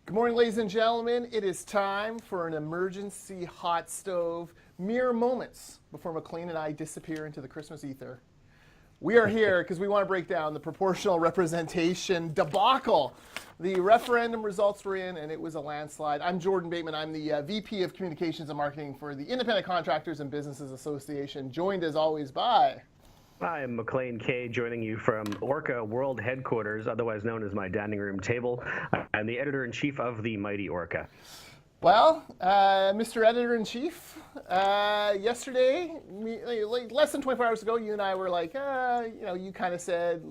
Good morning, ladies and gentlemen. It is time for an emergency hot stove. Mere moments before Maclean and I disappear into the Christmas ether. We are here because we want to break down the proportional representation debacle. The referendum results were in, and it was a landslide. I'm Jordan Bateman. I'm the VP of Communications and Marketing for the Independent Contractors and Businesses Association, joined as always by... Hi, I'm Maclean K, joining you from Orca World Headquarters, otherwise known as my dining room table. I'm the editor-in-chief of the Mighty Orca. Well, Mr. Editor-in-Chief, yesterday, less than 24 hours ago, you and I were like, you kind of said,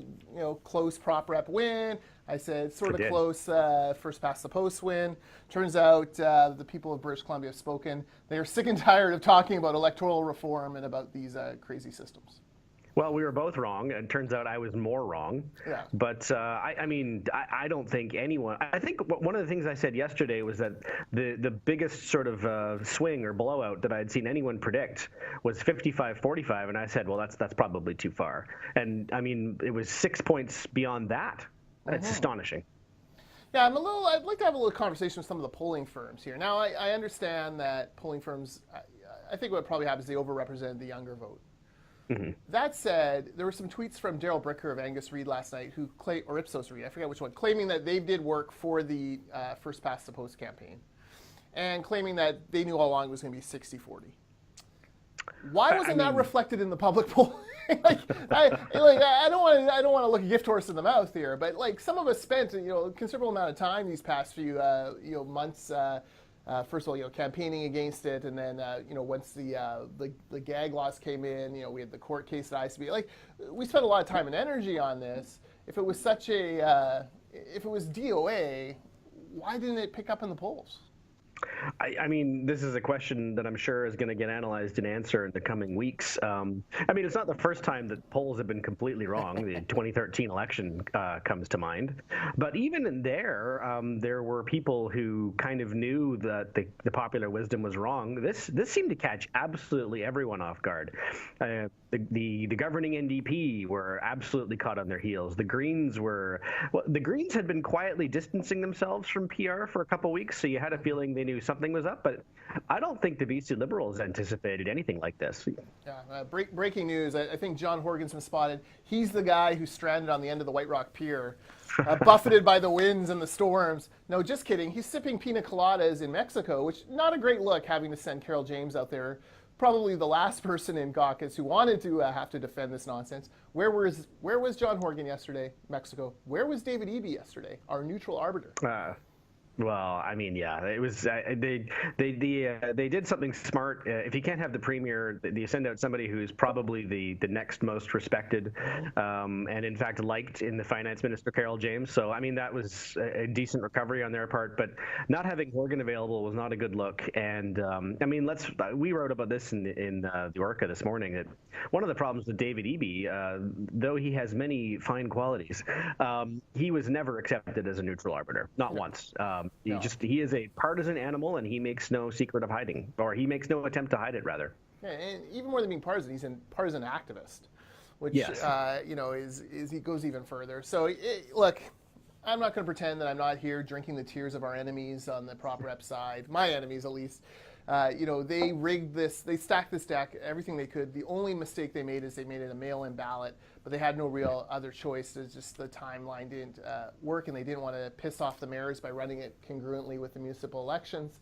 close prop rep win. I said sort of close first past the post win. Turns out the people of British Columbia have spoken. They are sick and tired of talking about electoral reform and about these crazy systems. Well, we were both wrong. It turns out I was more wrong. Yeah. But I don't think anyone. I think one of the things I said yesterday was that the biggest sort of swing or blowout that I had seen anyone predict was 55-45, and I said, well, that's probably too far. And I mean, it was 6 points beyond that. That's astonishing. Yeah, I'd like to have a little conversation with some of the polling firms here. Now, I understand that polling firms, I think what probably happens is they overrepresent the younger vote. Mm-hmm. That said, there were some tweets from Daryl Bricker of Angus Reid last night, or Ipsos Reid, I forget which one, claiming that they did work for the first past the post campaign, and claiming that they knew all along it was going to be 60-40. Why wasn't that reflected in the public poll? I don't want to look a gift horse in the mouth here, but some of us spent a considerable amount of time these past few months. First of all, campaigning against it, and then once the gag laws came in, we had the court case at ICB. We spent a lot of time and energy on this. If it was if it was DOA, why didn't it pick up in the polls? I mean, this is a question that I'm sure is going to get analyzed and answered in the coming weeks. It's not the first time that polls have been completely wrong. The 2013 election comes to mind. But even in there were people who kind of knew that the popular wisdom was wrong. This seemed to catch absolutely everyone off guard. The governing NDP were absolutely caught on their heels. The Greens had been quietly distancing themselves from PR for a couple weeks, so you had a feeling they knew something was up, but I don't think the BC Liberals anticipated anything like this. Yeah, breaking news. I think John Horgan's been spotted. He's the guy who's stranded on the end of the White Rock Pier, buffeted by the winds and the storms. No, just kidding. He's sipping pina coladas in Mexico, which not a great look, having to send Carol James out there. Probably the last person in caucus who wanted to have to defend this nonsense. Where was John Horgan yesterday, Mexico? Where was David Eby yesterday, our neutral arbiter? Well, I mean, yeah, it was they did something smart. If you can't have the premier, you send out somebody who's probably the next most respected, and in fact liked in the finance minister, Carol James. So I mean, that was a decent recovery on their part. But not having Horgan available was not a good look. And we wrote about this in the Orca this morning, that one of the problems with David Eby, though he has many fine qualities, he was never accepted as a neutral arbiter, not once. He is a partisan animal, and he makes no secret of hiding, or he makes no attempt to hide it, rather. Yeah, and even more than being partisan, he's a partisan activist, which yes. He goes even further. So look, I'm not going to pretend that I'm not here drinking the tears of our enemies on the prop rep side, my enemies at least. They rigged this, they stacked this deck, everything they could. The only mistake they made is they made it a mail-in ballot, but they had no real other choice. It's just the timeline didn't work, and they didn't want to piss off the mayors by running it congruently with the municipal elections.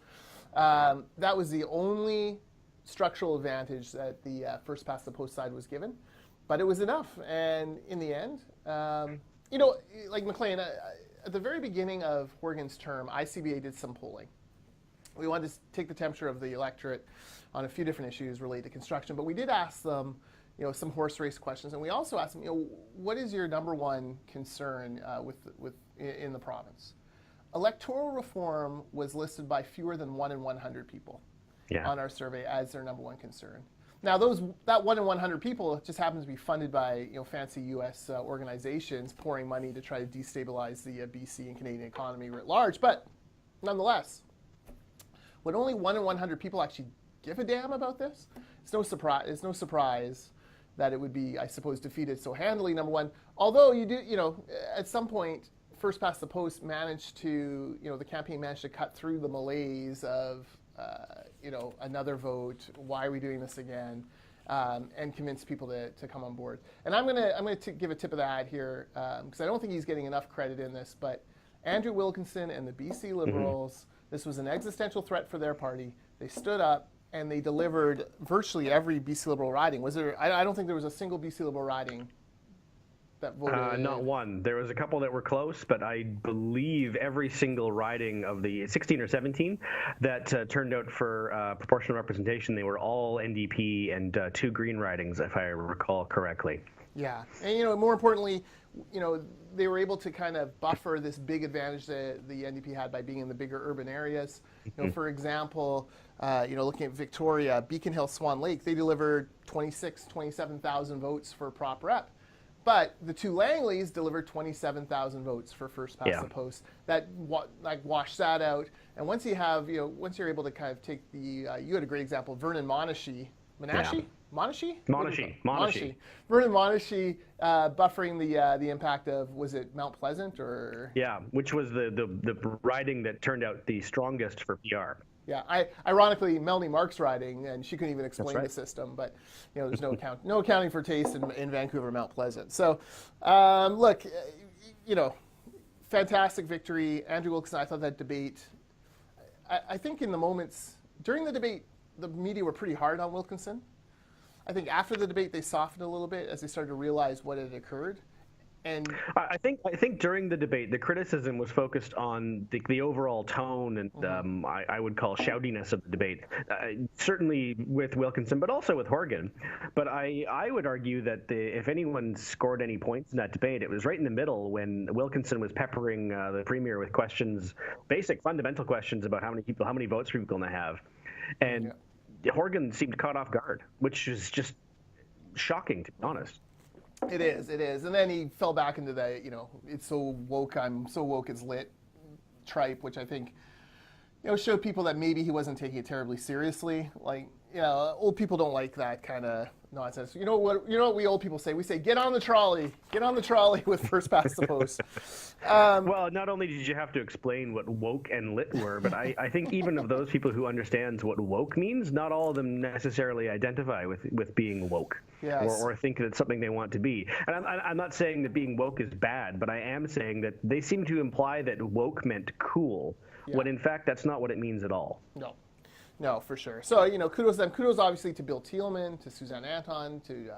That was the only structural advantage that the first past the post side was given, but it was enough. And in the end, like Maclean, at the very beginning of Horgan's term, ICBA did some polling. We wanted to take the temperature of the electorate on a few different issues related to construction, but we did ask them, some horse race questions, and we also asked them, what is your number one concern in the province? Electoral reform was listed by fewer than 1 in 100 people on our survey as their number one concern. Now, that 1 in 100 people just happens to be funded by fancy U.S. Organizations pouring money to try to destabilize the BC and Canadian economy writ large, but nonetheless. Would only 1 in 100 people actually give a damn about this? It's no surprise that it would be, I suppose, defeated so handily, number one. Although you do, at some point, first past the post managed to, the campaign managed to cut through the malaise of, another vote. Why are we doing this again? And convince people to come on board. And I'm gonna give a tip of the hat here because I don't think he's getting enough credit in this. But Andrew Wilkinson and the BC Liberals, this was an existential threat for their party. They stood up and they delivered virtually every BC Liberal riding. Was there? I don't think there was a single BC Liberal riding that voted. Not one. There was a couple that were close, but I believe every single riding of the 16 or 17 that turned out for proportional representation, they were all NDP and 2 Green ridings, if I recall correctly. Yeah, and more importantly, they were able to kind of buffer this big advantage that the NDP had by being in the bigger urban areas. For example, looking at Victoria, Beacon Hill, Swan Lake, they delivered 27,000 votes for prop rep. But the 2 Langleys delivered 27,000 votes for first past the post. That washed that out. And once you have, once you're able to kind of take the, you had a great example, Vernon Monashee. Monashee? Vernon Monashee buffering the impact of, was it Mount Pleasant or? Yeah, which was the riding that turned out the strongest for PR. Yeah, ironically, Melanie Mark's riding, and she couldn't even explain the system. But there's no accounting for taste in Vancouver, Mount Pleasant. So, look, fantastic victory, Andrew Wilkinson. I thought that debate. I think in the moments during the debate, the media were pretty hard on Wilkinson. I think after the debate, they softened a little bit as they started to realize what had occurred. And I think during the debate, the criticism was focused on the overall tone and I would call shoutiness of the debate, certainly with Wilkinson, but also with Horgan. But I would argue that if anyone scored any points in that debate, it was right in the middle when Wilkinson was peppering the Premier with questions, basic fundamental questions about how many votes are people going to have. And Horgan seemed caught off guard, which is just shocking, to be honest. It is. And then he fell back into the, it's so woke, I'm so woke it's lit tripe, which I think, showed people that maybe he wasn't taking it terribly seriously. Like, old people don't like that kind of nonsense. You know what we old people say? We say, get on the trolley with first past the post. Well, not only did you have to explain what woke and lit were, but I think even of those people who understands what woke means, not all of them necessarily identify with being woke. Yes. Or think that it's something they want to be. And I'm not saying that being woke is bad, but I am saying that they seem to imply that woke meant cool, when in fact that's not what it means at all. No, for sure. So, kudos to them. Kudos, obviously, to Bill Thielman, to Suzanne Anton, to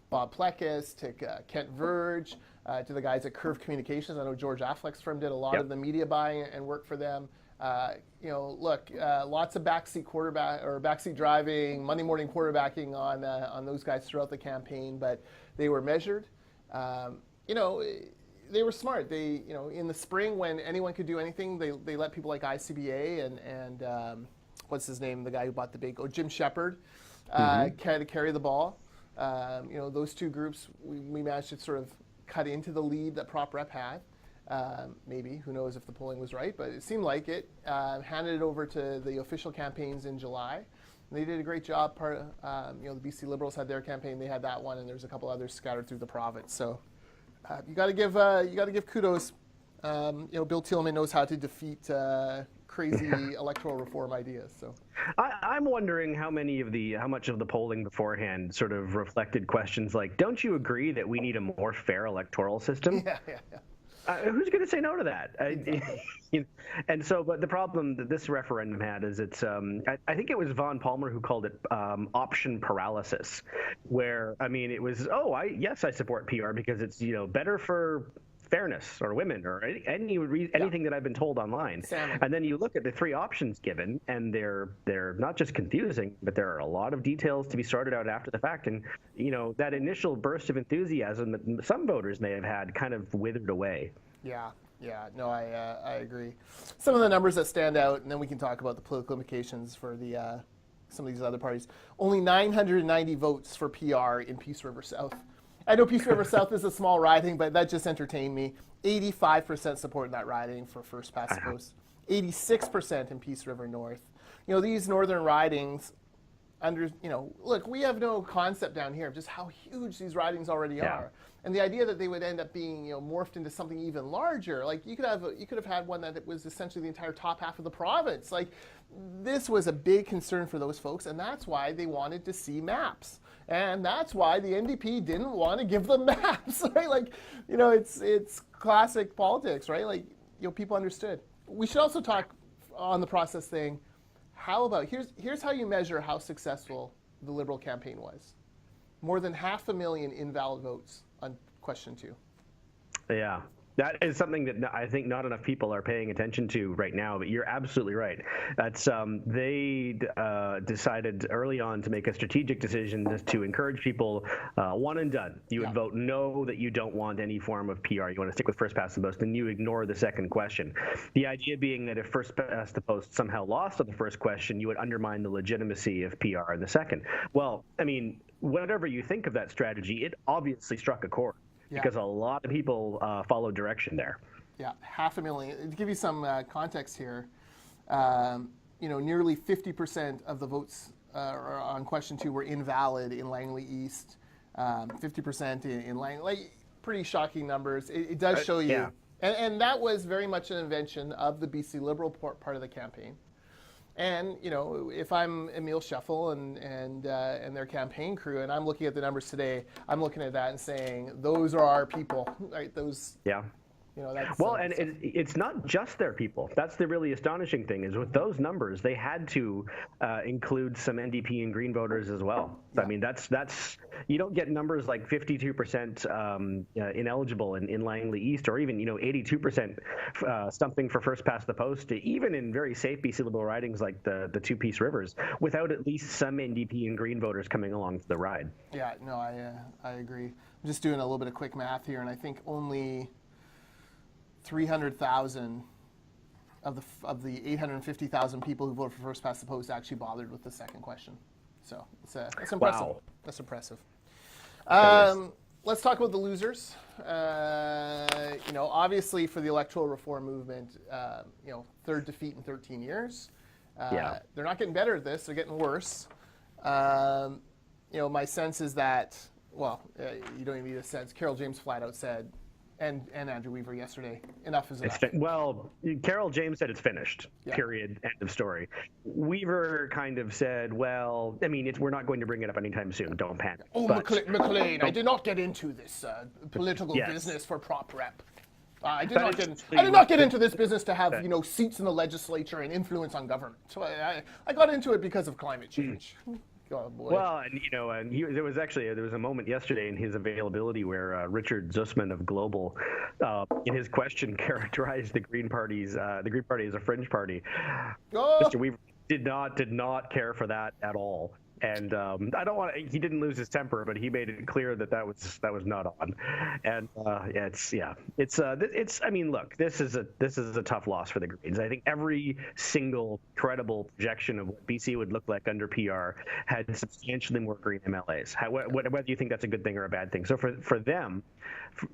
Bob Plekas, to Kent Verge, to the guys at Curve Communications. I know George Affleck's firm did a lot of the media buying and work for them. Lots of backseat driving, Monday morning quarterbacking on those guys throughout the campaign, but they were measured. They were smart. They, in the spring when anyone could do anything, they let people like ICBA and what's his name, the guy who bought the big, Jim Shepard, carry the ball. Those two groups, we managed to sort of cut into the lead that Prop Rep had. Maybe, who knows if the polling was right, but it seemed like it. Handed it over to the official campaigns in July. And they did a great job. The BC Liberals had their campaign, they had that one, and there's a couple others scattered through the province. So you got to give kudos. Bill Thielman knows how to defeat crazy electoral reform ideas. So I'm wondering how much of the polling beforehand sort of reflected questions like, don't you agree that we need a more fair electoral system? Yeah. Who's going to say no to that? And so, but the problem that this referendum had is it's, I think it was Vaughn Palmer who called it option paralysis, where, it was, I support PR because it's, better for fairness or women or anything that I've been told online. Salmon. And then you look at the 3 options given, and they're not just confusing, but there are a lot of details to be sorted out after the fact. And that initial burst of enthusiasm that some voters may have had kind of withered away. Yeah. No, I agree. Some of the numbers that stand out, and then we can talk about the political implications for some of these other parties. Only 990 votes for PR in Peace River South. I know Peace River South is a small riding, but that just entertained me. 85% support in that riding for first past the post. 86% in Peace River North. These northern ridings, look, we have no concept down here of just how huge these ridings already are. And the idea that they would end up being, morphed into something even larger, like you could have had one that was essentially the entire top half of the province. Like, this was a big concern for those folks, and that's why they wanted to see maps. And that's why the NDP didn't want to give them maps, right? Like, it's classic politics, right? Like, people understood. We should also talk on the process thing. How about, here's how you measure how successful the Liberal campaign was. More than 500,000 invalid votes on question 2. Yeah. That is something that I think not enough people are paying attention to right now, but you're absolutely right. That's they decided early on to make a strategic decision to encourage people, one and done. You would vote no, that you don't want any form of PR. You want to stick with first past the post, and you ignore the second question. The idea being that if first past the post somehow lost on the first question, you would undermine the legitimacy of PR in the second. Well, I mean, whatever you think of that strategy, it obviously struck a chord. Because a lot of people follow direction there. Yeah, 500,000. To give you some context here, nearly 50% of the votes on question 2 were invalid in Langley East. 50% in Langley. Like, pretty shocking numbers. It does show you. And that was very much an invention of the BC Liberal part of the campaign. And, if I'm Emile Scheffel and their campaign crew, and I'm looking at the numbers today, I'm looking at that and saying, those are our people, right? Those. Yeah. That's, and it's not just their people. That's the really astonishing thing, is with those numbers, they had to include some NDP and Green voters as well. I mean, that's you don't get numbers like 52% ineligible in Langley East, or even 82% stumping for first past the post, even in very safe BC Liberal ridings like the Two Peace Rivers, without at least some NDP and Green voters coming along for the ride. Yeah, no, I agree. I'm just doing a little bit of quick math here, and I think only 300,000 of the 850,000 people who voted for first past the post actually bothered with the second question. So it's impressive. Wow. That's impressive. Let's talk about the losers. Obviously for the electoral reform movement, third defeat in 13 years. They're not getting better at this; they're getting worse. My sense is that, you don't even need a sense. Carol James flat out said, and Andrew Weaver yesterday, enough is enough. Carol James said it's finished, period, end of story. Weaver kind of said, we're not going to bring it up anytime soon, don't panic. Oh, Maclean, I did not get into this political business for prop rep. I did not get into this business to have, seats in the legislature and influence on government. So I got into it because of climate change. Oh, boy. Well, there was a moment yesterday in his availability where Richard Zussman of Global, in his question, characterized the Green Party as a fringe party. Mr. Weaver did not care for that at all. And he didn't lose his temper, but he made it clear that was not on. And look, this is a tough loss for the Greens. I think every single credible projection of what BC would look like under PR had substantially more Green MLAs. Whether you think that's a good thing or a bad thing. So for them,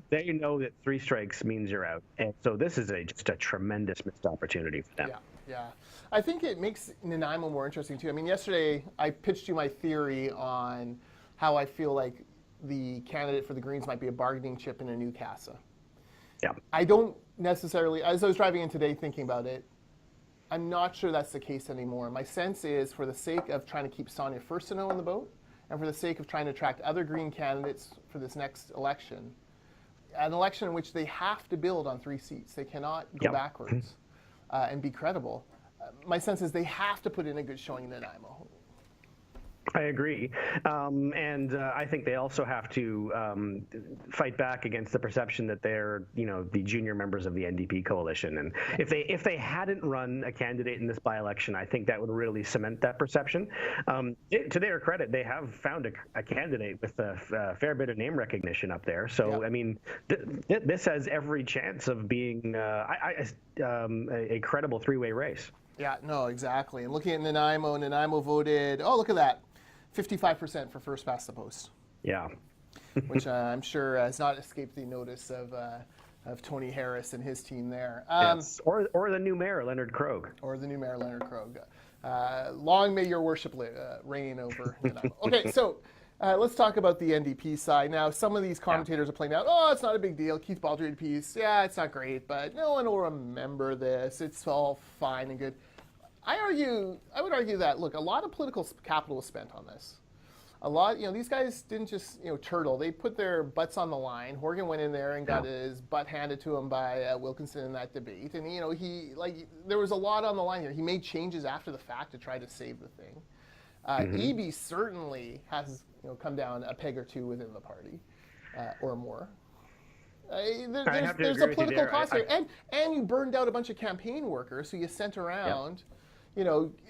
they know that 3 strikes means you're out, and so this is just a tremendous missed opportunity for them. Yeah. I think it makes Nanaimo more interesting, too. I mean, yesterday I pitched you my theory on how I feel like the candidate for the Greens might be a bargaining chip in a new CASA. Yeah. I don't necessarily, as I was driving in today thinking about it, I'm not sure that's the case anymore. My sense is, for the sake of trying to keep Sonia Furstenau in the boat, and for the sake of trying to attract other Green candidates for this next election, an election in which they have to build on 3 seats. They cannot go backwards. And be credible. My sense is they have to put in a good showing in Nanaimo. I agree, and I think they also have to fight back against the perception that they're, the junior members of the NDP coalition. And if they hadn't run a candidate in this by-election, I think that would really cement that perception. To their credit, they have found a candidate with a fair bit of name recognition up there. So I mean, this has every chance of being a credible 3-way race. Yeah, no, exactly. And looking at Nanaimo voted, look at that, 55% for first past the post. Yeah. Which I'm sure has not escaped the notice of Tony Harris and his team there. Yes. Or the new mayor, Leonard Krogh. Long may your worship reign over Nanaimo. Okay, so let's talk about the NDP side. Now, some of these commentators are playing out, oh, it's not a big deal. Keith Baldry piece, yeah, it's not great, but no one will remember this. It's all fine and good. I would argue that, look, a lot of political capital was spent on this. A lot, these guys didn't just, turtle. They put their butts on the line. Horgan went in there and got his butt handed to him by Wilkinson in that debate. And, there was a lot on the line here. He made changes after the fact to try to save the thing. Eby certainly has, come down a peg or two within the party, or more. There's a political cost here. And you burned out a bunch of campaign workers who you sent around.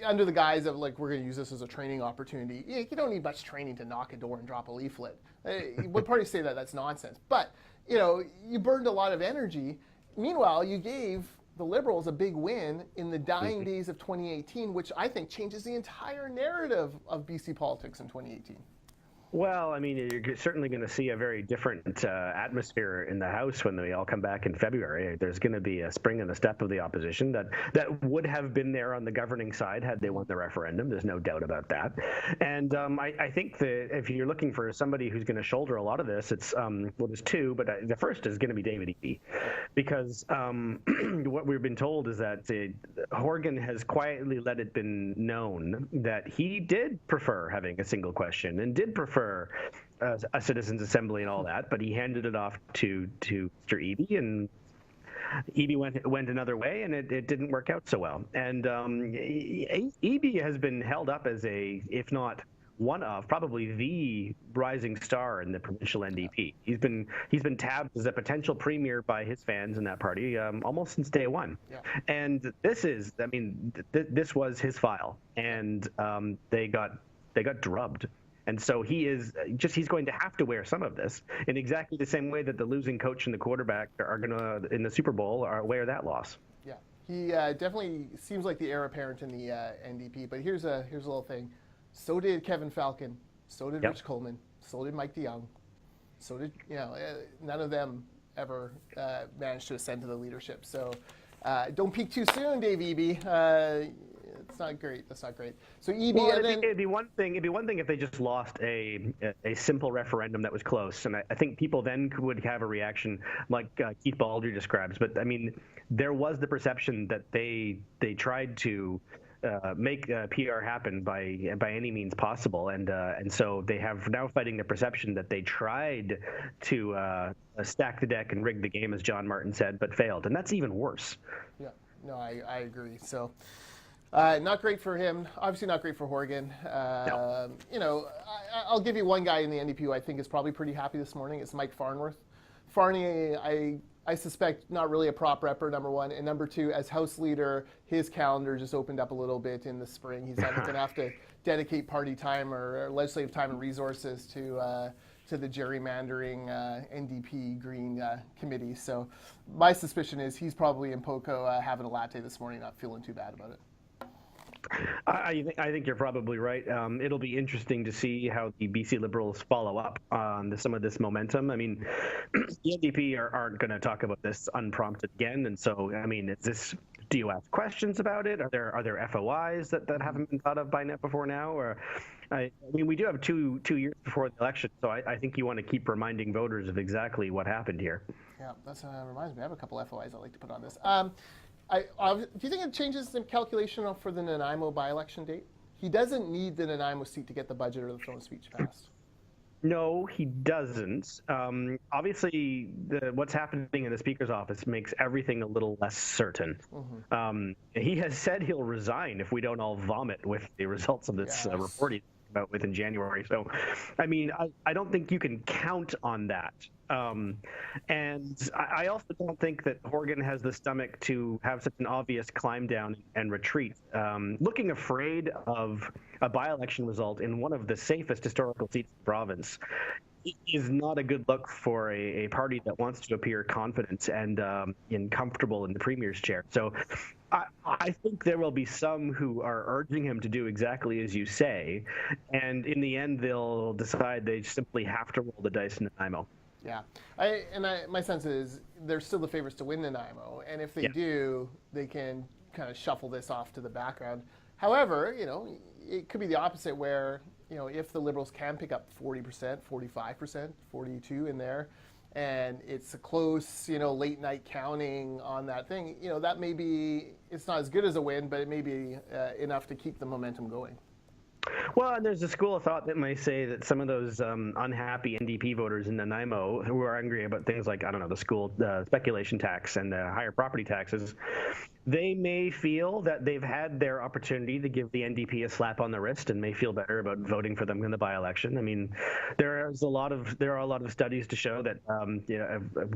Under the guise of, like, we're going to use this as a training opportunity. You don't need much training to knock a door and drop a leaflet. When parties say that, that's nonsense. But, you burned a lot of energy. Meanwhile, you gave the Liberals a big win in the dying days of 2018, which I think changes the entire narrative of BC politics in 2018. Well, I mean, you're certainly going to see a very different atmosphere in the House when we all come back in February. There's going to be a spring in the step of the opposition that would have been there on the governing side had they won the referendum. There's no doubt about that. And I think that if you're looking for somebody who's going to shoulder a lot of this, it's, there's two, but the first is going to be David Eby. Because what we've been told is that Horgan has quietly let it been known that he did prefer having a single question and did prefer a citizens' assembly and all that, but he handed it off to Mr. Eby, and Eby went another way, and it didn't work out so well. And Eby has been held up as if not one of, probably the rising star in the provincial NDP. He's been tabbed as a potential premier by his fans in that party almost since day one. Yeah. And this was his file, and they got drubbed. And so he's going to have to wear some of this in exactly the same way that the losing coach and the quarterback are going to, in the Super Bowl, wear that loss. Yeah, he definitely seems like the heir apparent in the NDP. But here's a little thing. So did Kevin Falcon. So did Rich Coleman. So did Mike DeYoung. So did, none of them ever managed to ascend to the leadership. So don't peak too soon, Dave Eby. It's not great. That's not great. So Eby, well, it'd be one thing. It'd be one thing if they just lost a simple referendum that was close, and I think people then would have a reaction like Keith Baldry describes. But I mean, there was the perception that they tried to make PR happen by any means possible, and so they have now fighting the perception that they tried to stack the deck and rig the game, as John Martin said, but failed, and that's even worse. Yeah, no, I agree. So. Not great for him. Obviously not great for Horgan. No. I'll give you one guy in the NDP who I think is probably pretty happy this morning. It's Mike Farnworth. Farney, I suspect not really a prop repper, number one. And number two, as House leader, his calendar just opened up a little bit in the spring. He's going to have to dedicate party time or legislative time and resources to the gerrymandering NDP Green committee. So my suspicion is he's probably in Poco having a latte this morning, not feeling too bad about it. I think you're probably right. It'll be interesting to see how the BC Liberals follow up on some of this momentum. I mean, the NDP aren't going to talk about this unprompted again, and so I mean, do you ask questions about it? Are there FOIs that haven't been thought of before now? Or I mean, we do have two years before the election, so I think you want to keep reminding voters of exactly what happened here. Yeah, that reminds me. I have a couple FOIs I'd like to put on this. Do you think it changes the calculation for the Nanaimo by-election date? He doesn't need the Nanaimo seat to get the budget or the throne speech passed. No, he doesn't. Obviously, what's happening in the Speaker's office makes everything a little less certain. Mm-hmm. He has said he'll resign if we don't all vomit with the results of this report he's about with in January. So, I mean, I don't think you can count on that. And I also don't think that Horgan has the stomach to have such an obvious climb down and retreat. Looking afraid of a by-election result in one of the safest historical seats in the province is not a good look for a party that wants to appear confident and comfortable in the premier's chair. So I think there will be some who are urging him to do exactly as you say, and in the end they'll decide they simply have to roll the dice in Nanaimo. Yeah, my sense is they're still the favorites to win Nanaimo, and if they do, they can kind of shuffle this off to the background. However, it could be the opposite where, if the Liberals can pick up 40%, 45%, 42 in there, and it's a close, late night counting on that thing, that may be, it's not as good as a win, but it may be enough to keep the momentum going. Well, and there's a school of thought that might say that some of those unhappy NDP voters in Nanaimo who are angry about things like, I don't know, the school speculation tax and the higher property taxes, they may feel that they've had their opportunity to give the NDP a slap on the wrist and may feel better about voting for them in the by-election. I mean, there are a lot of studies to show that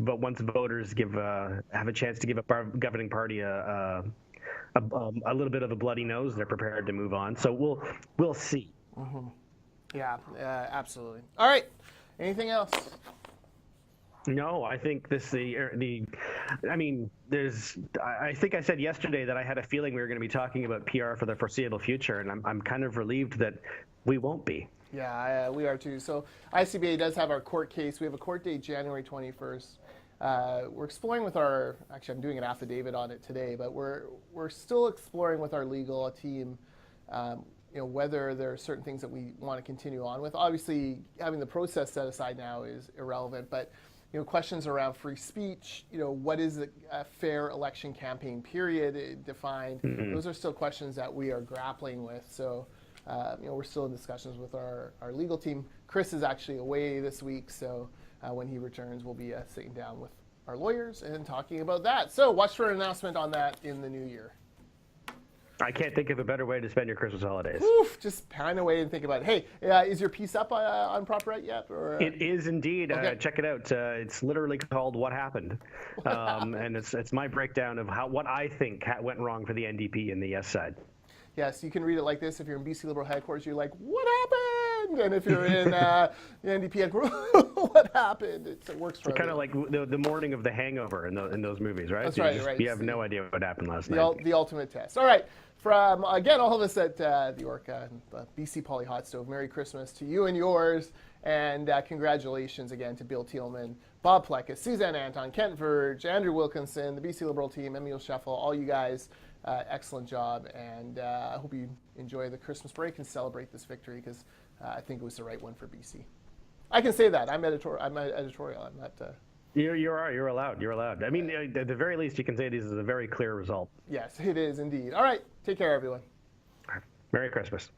but once voters have a chance to give a governing party a little bit of a bloody nose, they're prepared to move on. So we'll see. Mm-hmm. Yeah, absolutely. All right. Anything else? No, I think I think I said yesterday that I had a feeling we were going to be talking about PR for the foreseeable future, and I'm kind of relieved that we won't be. Yeah, we are too. So ICBA does have our court case. We have a court date January 21st. We're exploring with actually I'm doing an affidavit on it today, but we're still exploring with our legal team, whether there are certain things that we want to continue on with. Obviously, having the process set aside now is irrelevant, but questions around free speech, what is a fair election campaign period defined? Mm-hmm. Those are still questions that we are grappling with. So, we're still in discussions with our legal team. Chris is actually away this week, so when he returns, we'll be sitting down with our lawyers and talking about that. So watch for an announcement on that in the new year. I can't think of a better way to spend your Christmas holidays. Oof, just pound away and think about it. Hey, is your piece up on PropRight yet? Or, It is indeed. Okay. Check it out. It's literally called "What Happened," and it's my breakdown of what I think went wrong for the NDP and the Yes side. Yes, you can read it like this. If you're in BC Liberal headquarters, you're like, "What happened?" And if you're in the NDP headquarters, "What happened?" It works for kind of like the morning of The Hangover in those movies, right? That's so right. You have no idea what happened last night. The ultimate test. All right. From, again, all of us at the Orca and the BC Poly Hot Stove, Merry Christmas to you and yours, and congratulations again to Bill Thielman, Bob Plekas, Suzanne Anton, Kent Verge, Andrew Wilkinson, the BC Liberal team, Emil Scheffel, all you guys, excellent job, and I hope you enjoy the Christmas break and celebrate this victory, because I think it was the right one for BC. I can say that. I'm editorial. I'm not... You're allowed. I mean, at the very least, you can say this is a very clear result. Yes, it is indeed. All right. Take care, everyone. Merry Christmas.